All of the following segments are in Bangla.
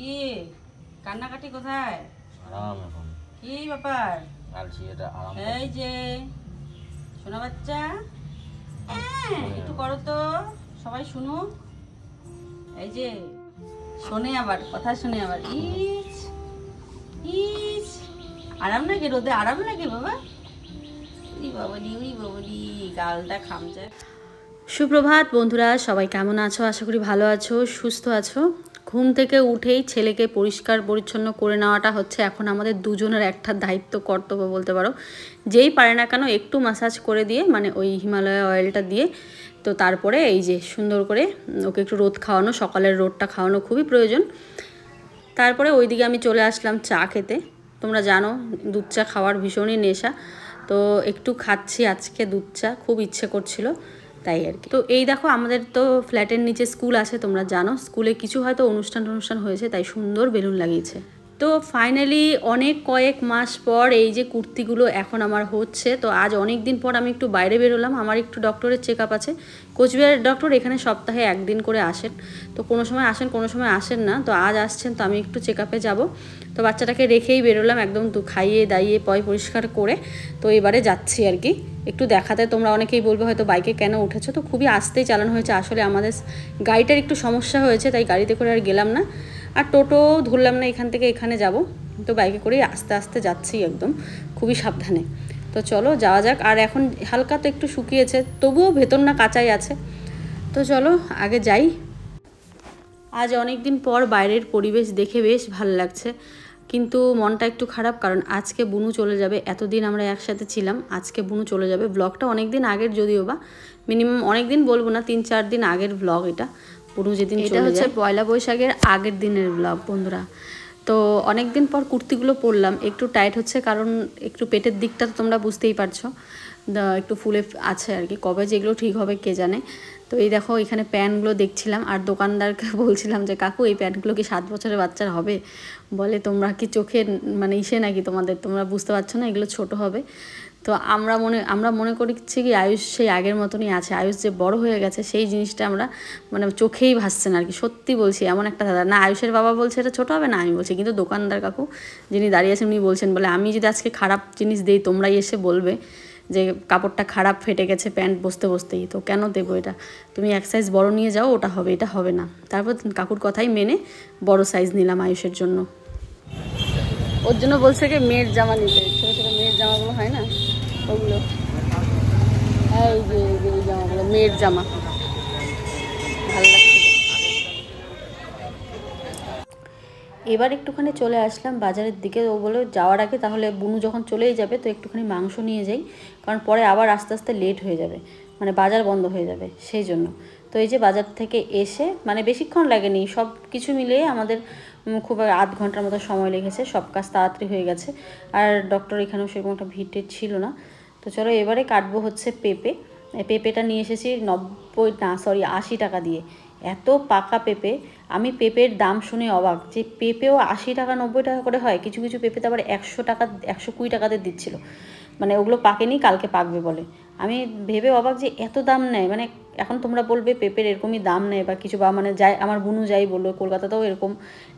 কি কান্নাকাটি কোথায়? আরাম এখন। কি ব্যাপার? আলছি এটা আরাম। এই যে শোনা বাচ্চা, একটু করো তো, সবাই শুনুক। এই যে শোনে, আবার কথা শুনে আবার। ইস ইস, আরাম লাগে রোদে? আরাম লাগে বাবা? উই বাবালি উই বাবালি, গালটা খামচে। সুপ্রভাত বন্ধুরা, সবাই কেমন আছো? আশা করি ভালো আছো, সুস্থ আছো। ঘুম থেকে উঠেই ছেলেকে পরিষ্কার পরিচ্ছন্ন করে নেওয়াটা হচ্ছে এখন আমাদের দুজনের একটা দায়িত্ব, কর্তব্য বলতে পারো। যেই পারে না কেন একটু ম্যাসাজ করে দিয়ে, মানে ওই হিমালয় অয়েলটা দিয়ে, তো তারপরে এই যে সুন্দর করে ওকে একটু রোদ খাওয়ানো, সকালের রোদটা খাওয়ানো খুবই প্রয়োজন। তারপরে ওইদিকে আমি চলে আসলাম চা খেতে। তোমরা জানো দুধ চা খাওয়ার ভীষণই নেশা, তো একটু খাচ্ছি আজকে দুধ চা, খুব ইচ্ছে করছিল তাই আর কি। তো এই দেখো, আমাদের তো ফ্ল্যাটের নিচে স্কুল আছে, তোমরা জানো স্কুলে কিছু হয়তো অনুষ্ঠান হয়েছে, তাই সুন্দর বেলুন লাগিয়েছে। তো ফাইনালি অনেক কয়েক মাস পর এই যে কুর্তিগুলো এখন আমার হচ্ছে। তো আজ অনেক দিন পর আমি একটু বাইরে বেরোলাম, আমার একটু ডক্টরের চেক আপ আছে। কোচবিহারের ডক্টর এখানে সপ্তাহে একদিন করে আসেন, তো কোনো সময় আসেন কোনো সময় আসেন না। তো আজ আসছেন, তো আমি একটু চেক আপে যাবো। তো বাচ্চাটাকে রেখেই বেরোলাম একদম, তো খাইয়ে দাইয়ে পরিষ্কার করে তো এবারে যাচ্ছি আর কি একটু দেখাতে। তোমরা অনেকেই বলবে হয়তো বাইকে কেন উঠেছো, তো খুবই আস্তেই চালানো হয়েছে। আসলে আমাদের গাড়িটার একটু সমস্যা হয়েছে, তাই গাড়িতে করে আর গেলাম না, আর টোটো ধরলাম না। এখান থেকে এখানে যাব, তো বাইকে করেই আস্তে আস্তে যাচ্ছি একদম খুবই সাবধানে। তো চলো যাওয়া যাক। আর এখন হালকা তো একটু শুকিয়েছে, তবুও ভেতর না কাঁচাই আছে। তো চলো আগে যাই। আজ অনেক দিন পর বাইরের পরিবেশ দেখে বেশ ভালো লাগছে, কিন্তু মনটা একটু খারাপ, কারণ আজকে বুনু চলে যাবে। এতদিন আমরা একসাথে ছিলাম, আজকে বুনু চলে যাবে। ব্লগটা অনেক দিন আগের, যদিও বা মিনিমাম অনেক দিন বলবো না, 3-4 দিন আগের ব্লগ এটা। বুনু যেদিন চলে যায়, হচ্ছে পয়লা বৈশাখের আগের দিনের ব্লগ বন্ধুরা। তো অনেক দিন পর কুর্তিগুলো পরলাম, একটু টাইট হচ্ছে কারণ একটু পেটের দিকটা তো তোমরা বুঝতেই পারছো, একটু ফুলে আছে আর কি। কবে যেগুলো ঠিক হবে কে জানে। তো এই দেখো এখানে প্যান্টগুলো দেখছিলাম, আর দোকানদারকে বলছিলাম যে কাকু এই প্যান্টগুলো কি 7 বছরের বাচ্চার হবে? বলে তোমরা কি চোখে মানে ইসে নাকি তোমাদের, তোমরা বুঝতে পারছো না, এগুলো ছোট হবে। তো আমরা মনে করছি কি আয়ুষ সেই আগের মতনই আছে, আয়ুষ যে বড় হয়ে গেছে সেই জিনিসটা আমরা মানে চোখেই ভাসছে না আর কি। সত্যি বলছি, এমন একটা দাদা না, আয়ুষের বাবা বলছে এটা ছোটো হবে না, আমি বলছি, কিন্তু দোকানদার কাকু যিনি দাঁড়িয়ে আছেন উনি বলছেন, বলে আমি যদি আজকে খারাপ জিনিস দিই তোমরাই এসে বলবে যে কাপড়টা খারাপ, ফেটে গেছে প্যান্ট বসতে বসতেই, তো কেন দেবো এটা, তুমি এক সাইজ বড় নিয়ে যাও, ওটা হবে, এটা হবে না। তারপর কাকুর কথাই মেনে বড় সাইজ নিলাম আয়ুষের জন্য। ওর জন্য বলছে কি মেয়ের জামা নিতে, ছোটো ছোটো মেয়ের জামাগুলো হয় না ওগুলো, এই যে এই জামাগুলো মেয়ের জামা, ভালো লাগছে। এবার একটুখানি চলে আসলাম বাজারের দিকে। ও বলে যাওয়ার আগে তাহলে বুনু যখন চলেই যাবে তো একটুখানি মাংস নিয়ে যাই, কারণ পরে আবার আস্তে আস্তে লেট হয়ে যাবে, মানে বাজার বন্ধ হয়ে যাবে সেই জন্য। তো এই যে বাজার থেকে এসে মানে বেশিক্ষণ লাগেনি, সব কিছু মিলিয়ে আমাদের খুব 8 ঘন্টার মতো সময় লেগেছে, সব কাজ তাড়াতাড়ি হয়ে গেছে। আর ডক্টর এখানেও সেরকম একটা ভিড় ছিল না। তো চলো এবারে কাটবো হচ্ছে পেঁপে। পেঁপেটা নিয়ে এসেছি 80 টাকা দিয়ে। এত পাকা পেঁপে, আমি পেঁপের দাম শুনে অবাক, যে পেঁপেও 80 টাকা 90 টাকা করে হয়। কিছু কিছু পেঁপেতে আবার 100 টাকা 120 টাকাতে দিচ্ছিল, মানে ওগুলো পাকেনি, কালকে পাকবে বলে। আমি ভেবে অবাক যে এত দাম নেয়, মানে এখন তোমরা বলবে পেঁপের এরকমই দাম নেয় বা কিছু, বা মানে যাই আমার বুনু যাই বললো কলকাতাতেও এরকম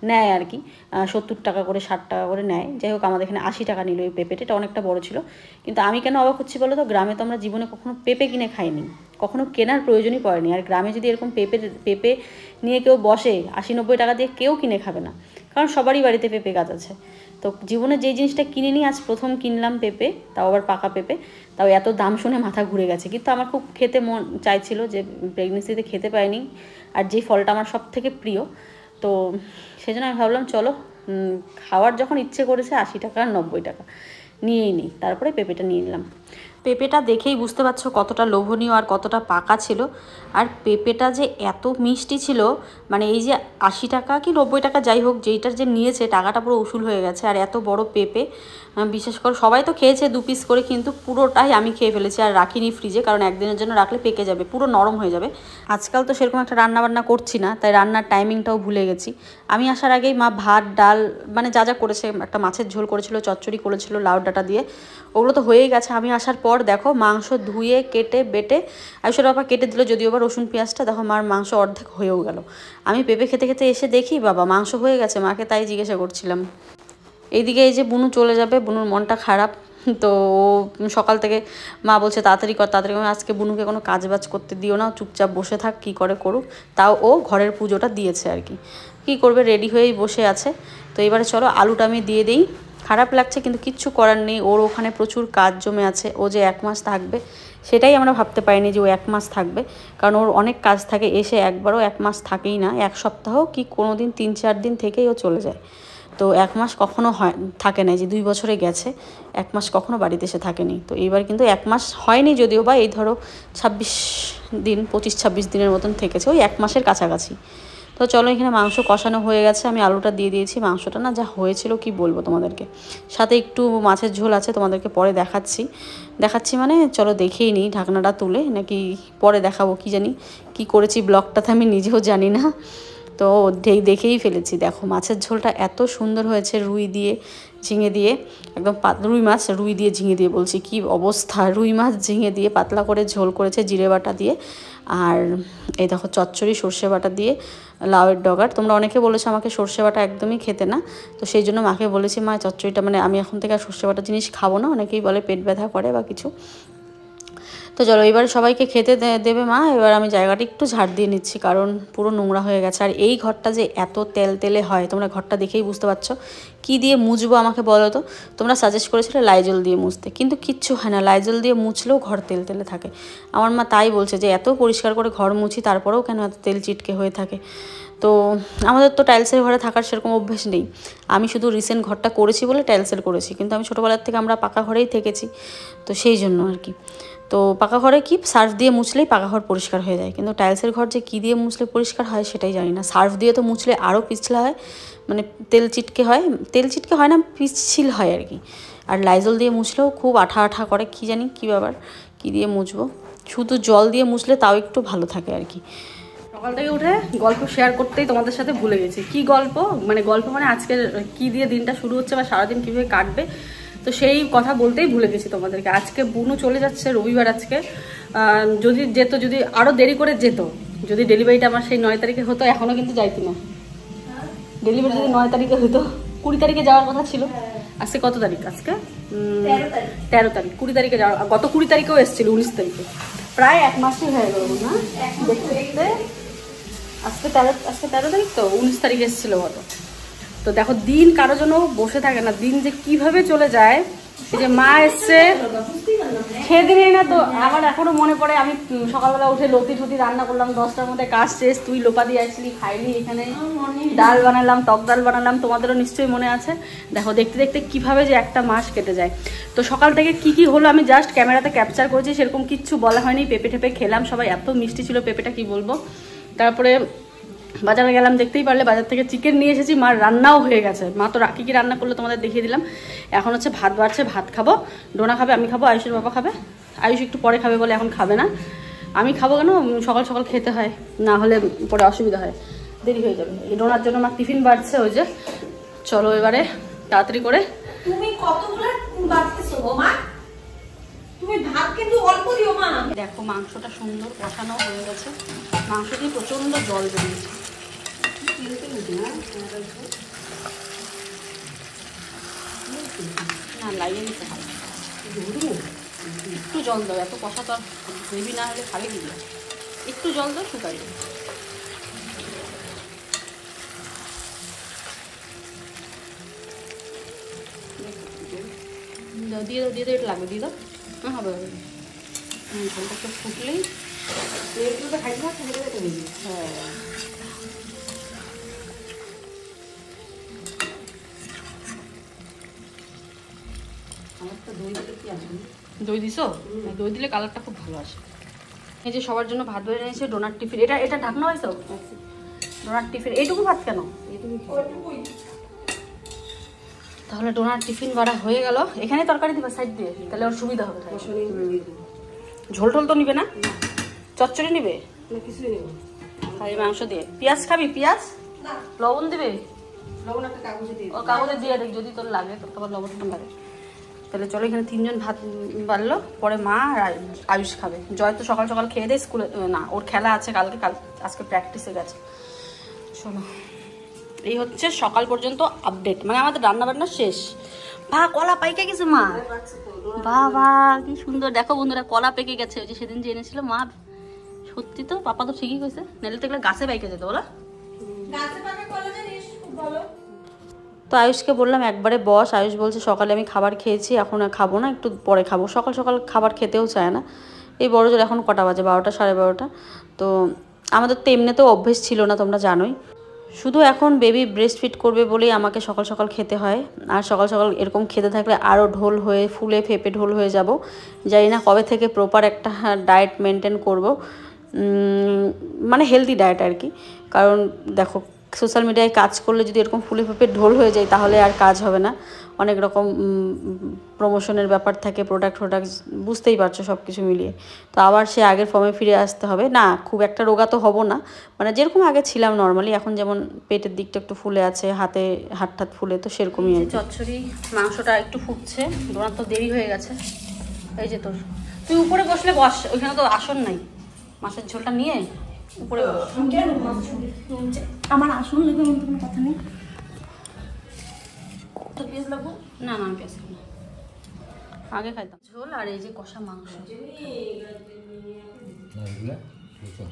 নেয় আর কি, 70 টাকা করে 60 টাকা করে নেয়। যাই হোক আমাদের এখানে 80 টাকা নিল এই পেঁপেটা, এটা অনেকটা বড় ছিল। কিন্তু আমি কেন অবাক হচ্ছি বলো তো, গ্রামে তো আমরা জীবনে কখনো পেঁপে কিনে খাইনি, কখনো কেনার প্রয়োজনই পড়েনি। আর গ্রামে যদি এরকম পেঁপে নিয়ে কেউ বসে 80-90 টাকা দিয়ে, কেউ কিনে খাবে না, কারণ সবারই বাড়িতে পেঁপে গাছ আছে। তো জীবনে যেই জিনিসটা কিনে নিই, আজ প্রথম কিনলাম পেঁপে, তাও আবার পাকা পেঁপে, তাও এত দাম শুনে মাথা ঘুরে গেছে। কিন্তু আমার খুব খেতে মন চাইছিল, যে প্রেগনেন্সিতে খেতে পাইনি, আর যেই ফলটা আমার সব থেকে প্রিয়, তো সেজন্য আমি ভাবলাম চলো খাওয়ার যখন ইচ্ছে করেছে 80 টাকা আর 90 টাকা নিয়েই নিই। তারপরে পেঁপেটা নিয়ে নিলাম। পেঁপেটা দেখেই বুঝতে পারছো কতটা লোভনীয় আর কতটা পাকা ছিল। আর পেঁপেটা যে এত মিষ্টি ছিল, মানে এই যে 80 টাকা কি 90 টাকা যাই হোক, যেইটার যে নিয়েছে টাকাটা পুরো উসুল হয়ে গেছে। আর এত বড় পেঁপে, বিশেষ করে সবাই তো খেয়েছে 2 পিস করে, কিন্তু পুরোটাই আমি খেয়ে ফেলেছি, আর রাখিনি ফ্রিজে, কারণ একদিনের জন্য রাখলে পেকে যাবে, পুরো নরম হয়ে যাবে। আজকাল তো সেরকম একটা রান্নাবান্না করছি না, তাই রান্নার টাইমিংটাও ভুলে গেছি। আমি আসার আগেই মা ভাত ডাল মানে যা যা করেছে, একটা মাছের ঝোল করেছিল, চচ্চড়ি করেছিল লাউ ডাঁটা দিয়ে, ওগুলো তো হয়েই গেছে। আমি আসার পর পর দেখো মাংস ধুয়ে কেটে বেটে আয়ুষের বাবা কেটে দিল, যদিও বা রসুন পেঁয়াজটা। দেখো মার মাংস অর্ধেক হয়েও গেল। আমি পেঁপে খেতে খেতে এসে দেখি বাবা মাংস হয়ে গেছে, মাকে তাই জিজ্ঞাসা করছিলাম। এইদিকে এই যে বুনু চলে যাবে, বুনুর মনটা খারাপ। তো সকাল থেকে মা বলছে তাড়াতাড়ি কর তাড়াতাড়ি কর, আজকে বুনুকে কোনো কাজ বাজ করতে দিও না, চুপচাপ বসে থাক, কী করে করুক। তাও ও ঘরের পুজোটা দিয়েছে আর কি, কী করবে, রেডি হয়েই বসে আছে। তো এবারে চলো আলুটা আমি দিয়ে দিই। খারাপ লাগছে কিন্তু কিচ্ছু করার নেই, ওর ওখানে প্রচুর কাজ জমে আছে। ও যে 1 মাস থাকবে সেটাই আমরা ভাবতে পারিনি যে ও 1 মাস থাকবে, কারণ ওর অনেক কাজ থাকে। এসে একবারও 1 মাস থাকেই না, 1 সপ্তাহ কি কোনো দিন 3-4 দিন থেকেই ও চলে যায়। তো 1 মাস কখনো থাকে না, যে 2 বছরে গেছে 1 মাস কখনো বাড়িতে এসে থাকেনি। তো এইবার কিন্তু 1 মাস হয়নি, যদিও বা এই ধরো 26 দিন 25-26 দিনের মতন থেকেছে, ওই 1 মাসের কাছাকাছি। তো চলো এখানে মাংস কষানো হয়ে গেছে, আমি আলুটা দিয়ে দিয়েছি। মাংসটা না যা হয়েছিল কি বলবো তোমাদেরকে, সাথে একটু মাছের ঝোল আছে, তোমাদেরকে পরে দেখাচ্ছি মানে চলো দেখেই নিই ঢাকনাটা তুলে, নাকি পরে দেখাবো কি জানি। কি করেছি ব্লগটাতে আমি নিজেও জানি না। তো দেখেই ফেলেছি। দেখো মাছের ঝোলটা এত সুন্দর হয়েছে, রুই দিয়ে ঝিঙে দিয়ে একদম রুই দিয়ে ঝিঙে দিয়ে বলছি, কি অবস্থা, রুই মাছ ঝিঙে দিয়ে পাতলা করে ঝোল করেছে জিরে বাটা দিয়ে। আর এই দেখো চচ্চড়ি সর্ষে বাটা দিয়ে লাউয়ের ডগার। তোমরা অনেকে বলেছো আমাকে সর্ষে বাটা একদমই খেতে না, তো সেই জন্য মাকে বলেছি মা চচ্চড়িটা, মানে আমি এখন থেকে আর সর্ষে বাটা জিনিস খাবো না, অনেকেই বলে পেট ব্যথা করে বা কিছু। তো চলো এবার সবাইকে খেতে দেবে মা। এবার আমি জায়গাটা একটু ঝাড় দিয়ে নিচ্ছি, কারণ পুরো নোংরা হয়ে গেছে। আর এই ঘরটা যে এত তেলে হয়, তোমরা ঘরটা দেখেই বুঝতে পারছো। কি দিয়ে মুছবো আমাকে বলো তো? তোমরা সাজেস্ট করেছিলে লাইজল দিয়ে মুছতে, কিন্তু কিচ্ছু হয় না, লাইজল দিয়ে মুছলেও ঘর তেলে থাকে। আমার মা তাই বলছে যে এত পরিষ্কার করে ঘর মুছি তারপরেও কেন এত তেল চিটকে হয়ে থাকে। তো আমাদের তো টাইলসের ঘরে থাকার সেরকম অভ্যেস নেই। আমি শুধু রিসেন্ট ঘরটা করেছি বলে টাইলসের করেছি, কিন্তু আমি ছোটোবেলার থেকে আমরা পাকা ঘরেই থেকেছি, তো সেই জন্য আর কি। তো পাকা ঘরে কি সার্ফ দিয়ে মুছলেই পাকা ঘর পরিষ্কার হয়ে যায়, কিন্তু টাইলসের ঘর যে কী দিয়ে মুছলে পরিষ্কার হয় সেটাই জানি না। সার্ফ দিয়ে তো মুছলে আরও পিছলা হয়, মানে তেল চিটকে হয় না, পিচ্ছিল হয় আর কি। আর লাইজল দিয়ে মুছলেও খুব আঠা আঠা করে, কি জানি কী ব্যাপার, কী দিয়ে মুছবো। শুধু জল দিয়ে মুছলে তাও একটু ভালো থাকে আর কি। সকাল থেকে উঠে গল্প শেয়ার করতেই তোমাদের সাথে ভুলে গেছি। কি গল্প মানে আজকের কি দিয়ে দিনটা শুরু হচ্ছে বা সারাদিন কীভাবে কাটবে, তো সেই কথা বলতেই ভুলে গেছি তোমাদেরকে। আজকে বুনু চলে যাচ্ছে, রবিবার আজকে। যদি আরও দেরি করে যেত, যদি ডেলিভারিটা আমার সেই 9 তারিখে হতো, এখনও কিন্তু যাইতি না। ডেলিভারি যদি 9 তারিখে হতো, 20 তারিখে যাওয়ার কথা ছিল। আজকে কত তারিখ? আজকে 13 তারিখ। 20 তারিখে যাওয়ার, গত 20 তারিখেও এসেছিল, 19 তারিখে। প্রায় 1 মাসই হয়ে গেল না দেখতে দেখতে। আজকে 13 তারিখ, তো 19 তারিখে এসেছিল গত। তো দেখো দিন কারো জন্য বসে থাকে না, দিন যে কিভাবে চলে যায়। এই যে মা এসছে সেদিনই না, তো আমার এখনো মনে পড়ে আমি সকালবেলা উঠে লতি ঠতি রান্না করলাম, 10টার মধ্যে কাজ শেষ, তুই লোপা দিয়ে আসলি, খাইলি, এখানে ডাল বানালাম, টক ডাল বানালাম, তোমাদেরও নিশ্চয়ই মনে আছে। দেখো দেখতে দেখতে কিভাবে যে একটা মাস কেটে যায়। তো সকাল থেকে কি হলো আমি জাস্ট ক্যামেরাতে ক্যাপচার করেছি, সেরকম কিচ্ছু বলা হয়নি। পেঁপে টেপে খেলাম সবাই, এত মিষ্টি ছিল পেঁপেটা কি বলবো। তারপরে বাজারে গেলাম, দেখতেই পারলে বাজার থেকে চিকেন নিয়ে এসেছি, মার রান্নাও হয়ে গেছে। মা তো কী রান্না করলো তোমাদের দেখিয়ে দিলাম। এখন হচ্ছে ভাত বাড়ছে, ভাত খাবো, ডোনা খাবে, আমি খাবো, আয়ুষের বাবা খাবে। আয়ুষ একটু পরে খাবে বলে এখন খাবে না, আমি খাবো কেন, সকাল সকাল খেতে হয়, না হলে পরে অসুবিধা হয়, দেরি হয়ে যাবে। এই ডোনার জন্য আমার টিফিন বাড়ছে, ওই যে। চলো এবারে তাড়াতাড়ি করে। তুমি কতগুলো বাড়তেছো মা? তুমি ভাত কিন্তু অল্প দিও মা। দেখো মাংসটা সুন্দর কষানো হয়ে গেছে, মাংস দিয়ে প্রচন্ড জল বেরিয়েছে। না লাগিয়ে নিতে হবে, একটু জল দাও, এত কষা তো আর গ্রেভি না হলে খাবে কি, একটু জল দাও, শুকাই দাও, দিয়ে দাও একটু লাগবে, দিয়ে দাও। হ্যাঁ হবে, ঝোলটা একটু ফুটলেই হ্যাঁ। দই দিছো? দই দিলে কালারটা খুব ভালো আসে। এই যে সবার জন্য ভাত বেড়ে নিয়েছে, ডোনার টিফিন। এটা ঢাকনা হয়েছে ডোনার টিফিন। এইটুকু ভাত কেন? তাহলে ডোনার টিফিন বাড়া হয়ে গেল। এখানে তরকারি দিবা সাইড দিয়ে, তাহলে ওর সুবিধা হবে। ঝোল টোল তো নিবে না? চচ্চড়ি নিবে? খালি মাংস দিয়ে। পেঁয়াজ খাবি? পেঁয়াজ লবণ দিবে? ও কাগজে দিয়ে দেখ, যদি তোর লাগে, তোর তো আবার লবণ লাগে। তাহলে চলো, এখানে 3 জন ভাত বাড়লো, পরে মা আর আয়ুষ খাবে। জয় তো সকাল সকাল খেয়ে দেয়, স্কুলে না, ওর খেলা আছে কালকে, আজকে প্র্যাকটিসে গেছে। শোনো, এই হচ্ছে সকাল পর্যন্ত আপডেট, মানে আমাদের রান্না বান্না শেষ। কলা পাইকে গেছে মা, বাবা কি সুন্দর। দেখো বন্ধুরা, কলা পেকে গেছে। ওই যে সেদিন যে এনেছিল মা, সত্যি তো, পাপা তো ঠিকই কইছে, নাহলে তো এগুলো গাছে পাইকে যেত বলা। তো আয়ুষকে বললাম একবারে বস। আয়ুষ বলছে সকালে আমি খাবার খেয়েছি, এখন আর খাবো না, একটু পরে খাবো। সকাল সকাল খাবার খেতেও চায় না। এই বড় জোর এখন কটা বাজে, 12টা 12:30। তো আমাদের তো এমনিতেও অভ্যেস ছিল না, তোমরা জানোই। শুধু এখন বেবি ব্রেস্ট ফিড করবে বলেই আমাকে সকাল সকাল খেতে হয়। আর সকাল সকাল এরকম খেতে থাকলে আরও ঢোল হয়ে, ফুলে ফেপে ঢোল হয়ে যাব। জানি না কবে থেকে প্রপার একটা ডায়েট মেনটেন করব, মানে হেলদি ডায়েট আর কি। কারণ দেখো, সোশ্যাল মিডিয়ায় কাজ করলে যদি এরকম ফুলে ফেপে ঢোল হয়ে যায় তাহলে আর কাজ হবে না। অনেক রকম প্রমোশনের ব্যাপার থাকে, প্রোডাক্ট বুঝতেই পারছো, সব কিছু মিলিয়ে। তো আবার সে আগের ফর্মে ফিরে আসতে হবে। না, খুব একটা রোগা তো হব না, মানে যেরকম আগে ছিলাম নর্মালি। এখন যেমন পেটের দিকটা একটু ফুলে আছে, হাত ফুলে, তো সেরকমই আছে। চচ্চড়ি মাংসটা একটু ফুটছে, ডোনার তো দেরি হয়ে গেছে। এই যে তোর, তুই উপরে বসলে বস, ওইখানে তো আসন নাই। মাছের ঝোলটা নিয়ে উপরে বস। আমার আসন লাগবে, এমন কোনো কথা নেই। তো পেঁয়াজ লাগবো না, আমি পেঁয়াজ খাবো না, আগে খাইতাম ঝোল। আর এই যে কষা মাংস।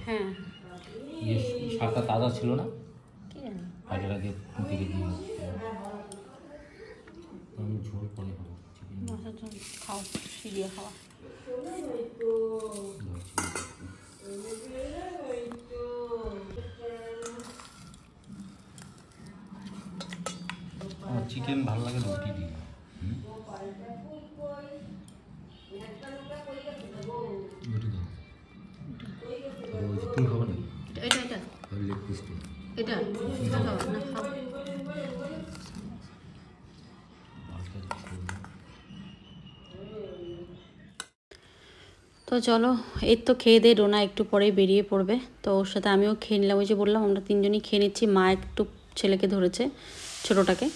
হ্যাঁ, শাকটা তাজা ছিল না, কি জানি, আগের আগে দিকে দিয়ে আমি ঝোল করে খাবো। মাছের ঝোল খাও, দিয়ে খাওয়া। আমার চিকেন ভালো লাগে রুটি দিয়ে। রুটি দাও। তুমি খাবো নাকি? এটা লেগ পিসটা এটা খাও না, খাও। তো চলো, এই তো খেয়ে দিয়ে ডোনা একটু পরেই বেরিয়ে পড়বে। তো ওর সাথে আমিও খেয়ে নিলাম। ওই যে বললাম আমরা 3 জনই খেয়ে নিচ্ছি। মা একটু ছেলেকে ধরেছে, ছোটোটাকে।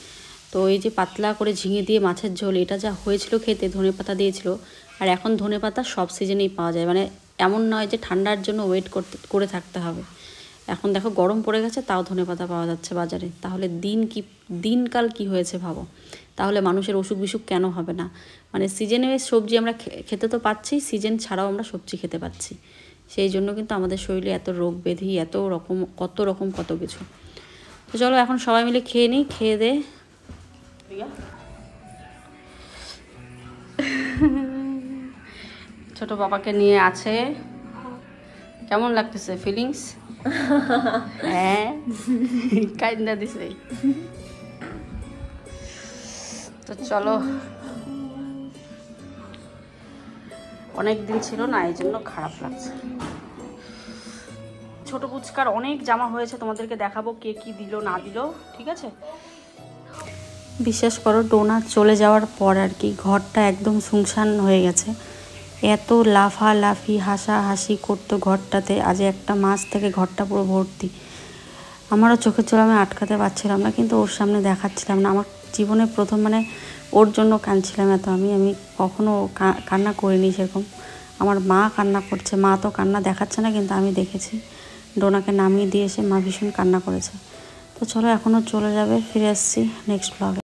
তো এই যে পাতলা করে ঝিঙে দিয়ে মাছের ঝোল, এটা যা হয়েছিল খেতে, ধনেপাতা দিয়েছিল। আর এখন ধনেপাতা সব সিজনেই পাওয়া যায়, মানে এমন নয় যে ঠান্ডার জন্য ওয়েট করে থাকতে হবে। এখন দেখো গরম পড়ে গেছে, তাও ধনেপাতা পাওয়া যাচ্ছে বাজারে। তাহলে দিনকাল কি হয়েছে ভাবো। তাহলে মানুষের অসুখ বিসুখ কেন হবে না? মানে সিজনে সবজি আমরা খেতে তো পাচ্ছি, সিজন ছাড়াও আমরা সবজি খেতে পাচ্ছি। সেই জন্য কিন্তু আমাদের শরীরে এত রোগ ব্যাধি, কত রকম কত কিছু। তো চলো এখন সবাই মিলে খেয়ে নিই। খেয়ে দে ছোট বাবাকে নিয়ে আছে, কেমন লাগতেছে ফিলিংস? হ্যাঁ, কাইন্দা দিছে। তো চলো, অনেক দিন ছিল না, এই জন্য খারাপ লাগছে। ছোট পুচকার অনেক জামা হয়েছে, তোমাদেরকে দেখাবো কে কি দিল না দিল, ঠিক আছে? বিশ্বাস করো, ডোনা চলে যাওয়ার পর আর কি ঘরটা একদম শুনশান হয়ে গেছে। এত লাফালাফি হাসাহাসি করতো ঘরটাতে, আজ একটা মাস থেকে ঘরটা পুরো ভর্তি। আমারও চোখের জল আমি আটকাতে পারছিলাম না, কিন্তু ওর সামনে দেখাচ্ছিলাম না। আমার জীবনে প্রথম, মানে ওর জন্য কাঁদছিলাম এত। আমি কখনো কান্না করিনি সেরকম। আমার মা কান্না করছে, মা তো কান্না দেখাচ্ছে না, কিন্তু আমি দেখেছি ডোনাকে নামিয়ে দিয়ে এসে মা ভীষণ কান্না করেছে। তো চলো, এখনও চলে যাবে, ফিরে আসছি নেক্সট ব্লগে।